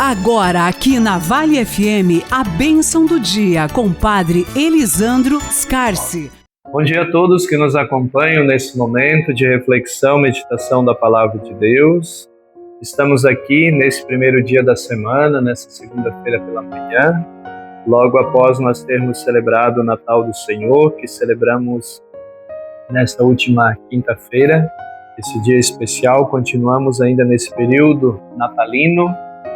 Agora aqui na Vale FM, a bênção do dia com Padre Elisandro Scarsi. Bom dia a todos que nos acompanham nesse momento de reflexão, meditação da Palavra de Deus. Estamos aqui nesse primeiro dia da semana, nessa segunda-feira pela manhã, logo após nós termos celebrado o Natal do Senhor, que celebramos nesta última quinta-feira, esse dia especial. Continuamos ainda nesse período natalino,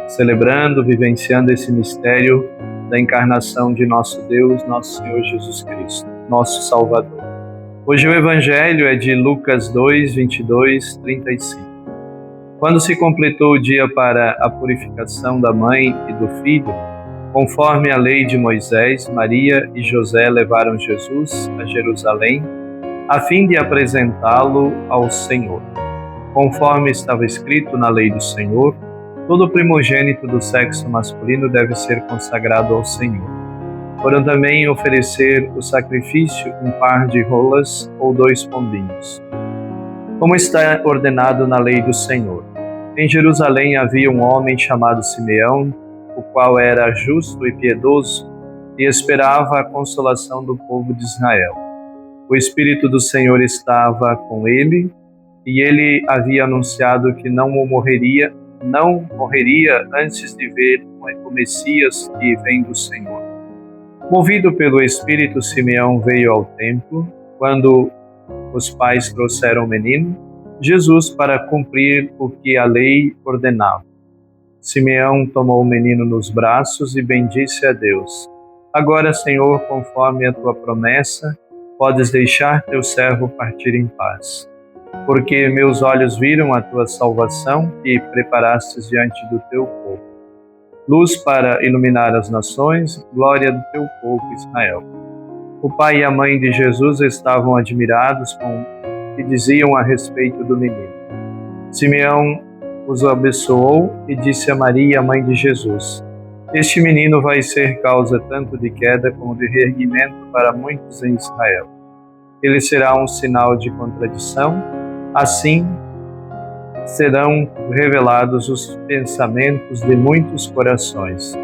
celebrando, vivenciando esse mistério da encarnação de nosso Deus, nosso Senhor Jesus Cristo, nosso Salvador. Hoje o Evangelho é de Lucas 2, 22, 35. Quando se completou o dia para a purificação da mãe e do filho, conforme a lei de Moisés, Maria e José levaram Jesus a Jerusalém, a fim de apresentá-lo ao Senhor. Conforme estava escrito na lei do Senhor, todo primogênito do sexo masculino deve ser consagrado ao Senhor. Foram também oferecer o sacrifício um par de rolas ou 2 pombinhos, como está ordenado na lei do Senhor. Em Jerusalém havia um homem chamado Simeão, o qual era justo e piedoso e esperava a consolação do povo de Israel. O Espírito do Senhor estava com ele e ele havia anunciado que não morreria antes de ver o Messias que vem do Senhor. Movido pelo Espírito, Simeão veio ao templo quando os pais trouxeram o menino, Jesus, para cumprir o que a lei ordenava. Simeão tomou o menino nos braços e bendisse a Deus. Agora, Senhor, conforme a tua promessa, podes deixar teu servo partir em paz. Porque meus olhos viram a tua salvação que preparastes diante do teu povo. Luz para iluminar as nações, glória do teu povo Israel. O pai e a mãe de Jesus estavam admirados com o que diziam a respeito do menino. Simeão os abençoou e disse a Maria, a mãe de Jesus: Este menino vai ser causa tanto de queda como de reerguimento para muitos em Israel. Ele será um sinal de contradição. Assim serão revelados os pensamentos de muitos corações.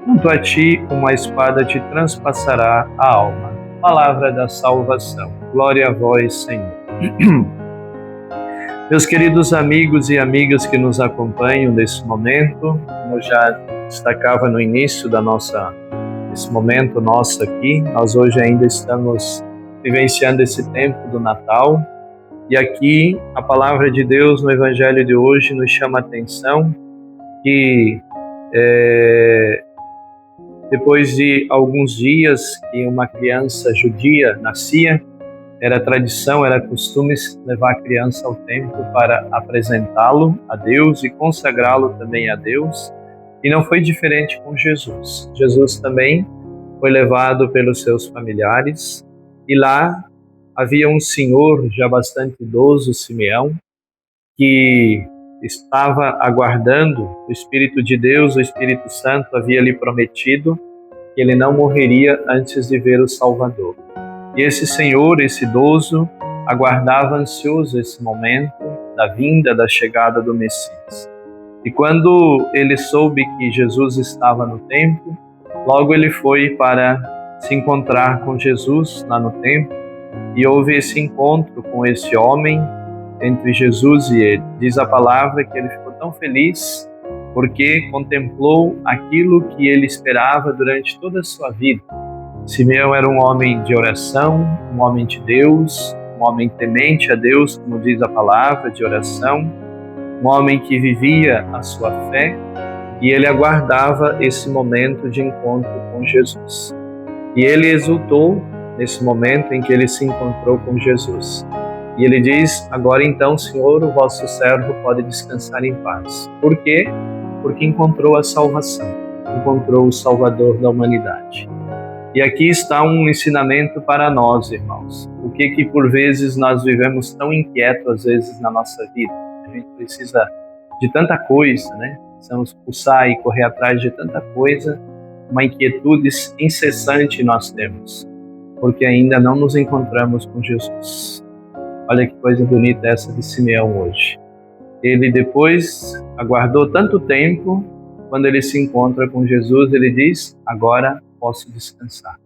Junto a ti, uma espada te transpassará a alma. Palavra da salvação. Glória a vós, Senhor. Meus queridos amigos e amigas que nos acompanham nesse momento, como eu já destacava no início desse momento nosso aqui, nós hoje ainda estamos vivenciando esse tempo do Natal. E aqui a palavra de Deus no Evangelho de hoje nos chama a atenção que depois de alguns dias que uma criança judia nascia, era tradição, era costume levar a criança ao templo para apresentá-lo a Deus e consagrá-lo também a Deus. E não foi diferente com Jesus. Jesus também foi levado pelos seus familiares e lá havia um senhor já bastante idoso, Simeão, que estava aguardando o Espírito de Deus. O Espírito Santo havia lhe prometido que ele não morreria antes de ver o Salvador. E esse senhor, esse idoso, aguardava ansioso esse momento da vinda, da chegada do Messias. E quando ele soube que Jesus estava no templo, logo ele foi para se encontrar com Jesus lá no templo. E houve esse encontro com esse homem, entre Jesus e ele. Diz a palavra que ele ficou tão feliz porque contemplou aquilo que ele esperava durante toda a sua vida. Simeão era um homem de oração, um homem de Deus, um homem temente a Deus, como diz a palavra, de oração, um homem que vivia a sua fé e ele aguardava esse momento de encontro com Jesus. E ele exultou nesse momento em que ele se encontrou com Jesus. E ele diz: agora então, Senhor, o vosso servo pode descansar em paz. Por quê? Porque encontrou a salvação, encontrou o Salvador da humanidade. E aqui está um ensinamento para nós, irmãos. O que por vezes nós vivemos tão inquietos, às vezes, na nossa vida. A gente precisa de tanta coisa, né? Precisamos pulsar e correr atrás de tanta coisa. Uma inquietude incessante nós temos, porque ainda não nos encontramos com Jesus. Olha que coisa bonita essa de Simeão hoje. Ele depois aguardou tanto tempo quando ele se encontra com Jesus, ele diz: agora posso descansar.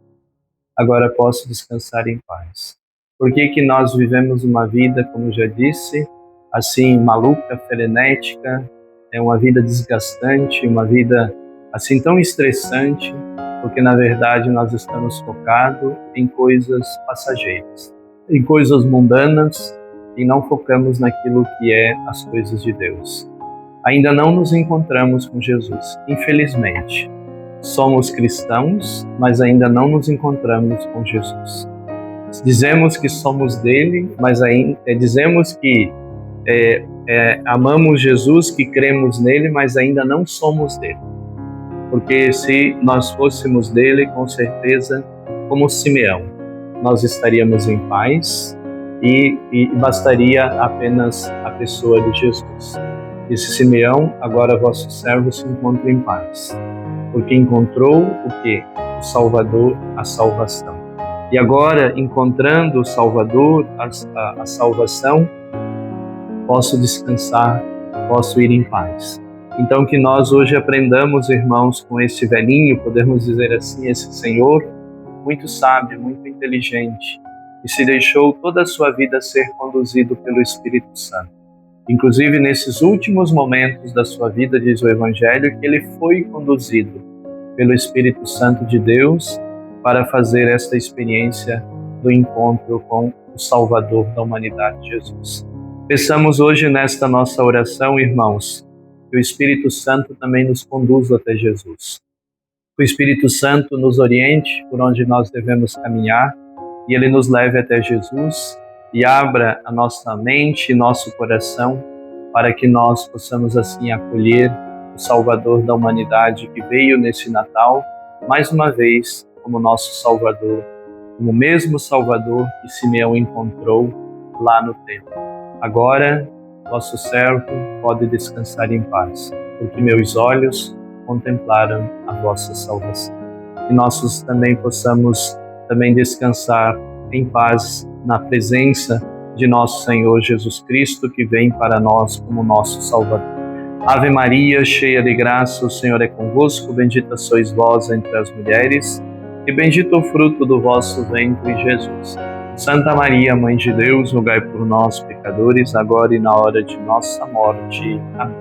Agora posso descansar em paz. Por que nós vivemos uma vida, como já disse, assim, maluca, frenética, é uma vida desgastante, uma vida assim tão estressante, porque na verdade nós estamos focados em coisas passageiras, em coisas mundanas, e não focamos naquilo que é as coisas de Deus. Ainda não nos encontramos com Jesus, infelizmente. Somos cristãos, mas ainda não nos encontramos com Jesus. Dizemos que somos dele, mas ainda dizemos que amamos Jesus, que cremos nele, mas ainda não somos dele. Porque se nós fôssemos dele, com certeza, como Simeão, nós estaríamos em paz e bastaria apenas a pessoa de Jesus. Esse Simeão, agora vosso servo se encontra em paz, porque encontrou o quê? O Salvador, a salvação. E agora, encontrando o Salvador, a salvação, posso descansar, posso ir em paz. Então que nós hoje aprendamos, irmãos, com esse velhinho, podemos dizer assim, esse senhor, muito sábio, muito inteligente, e se deixou toda a sua vida ser conduzido pelo Espírito Santo. Inclusive, nesses últimos momentos da sua vida, diz o Evangelho, que ele foi conduzido pelo Espírito Santo de Deus para fazer esta experiência do encontro com o Salvador da humanidade, Jesus. Peçamos hoje nesta nossa oração, irmãos, que o Espírito Santo também nos conduza até Jesus. Que o Espírito Santo nos oriente por onde nós devemos caminhar e ele nos leve até Jesus e abra a nossa mente e nosso coração para que nós possamos assim acolher o Salvador da humanidade que veio nesse Natal, mais uma vez como nosso Salvador, como o mesmo Salvador que Simeão encontrou lá no templo. Agora, vosso servo pode descansar em paz, porque meus olhos contemplaram a vossa salvação. E nós também possamos descansar em paz na presença de nosso Senhor Jesus Cristo, que vem para nós como nosso Salvador. Ave Maria, cheia de graça, o Senhor é convosco, bendita sois vós entre as mulheres, e bendito o fruto do vosso ventre, Jesus. Santa Maria, Mãe de Deus, rogai por nós, pecadores, agora e na hora de nossa morte. Amém.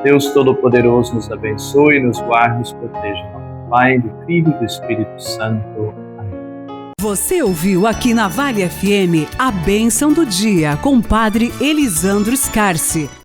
Deus Todo-Poderoso nos abençoe, nos guarde e nos proteja. Do Pai, do Filho e do Espírito Santo. Você ouviu aqui na Vale FM a bênção do dia com o Padre Elisandro Scarsi.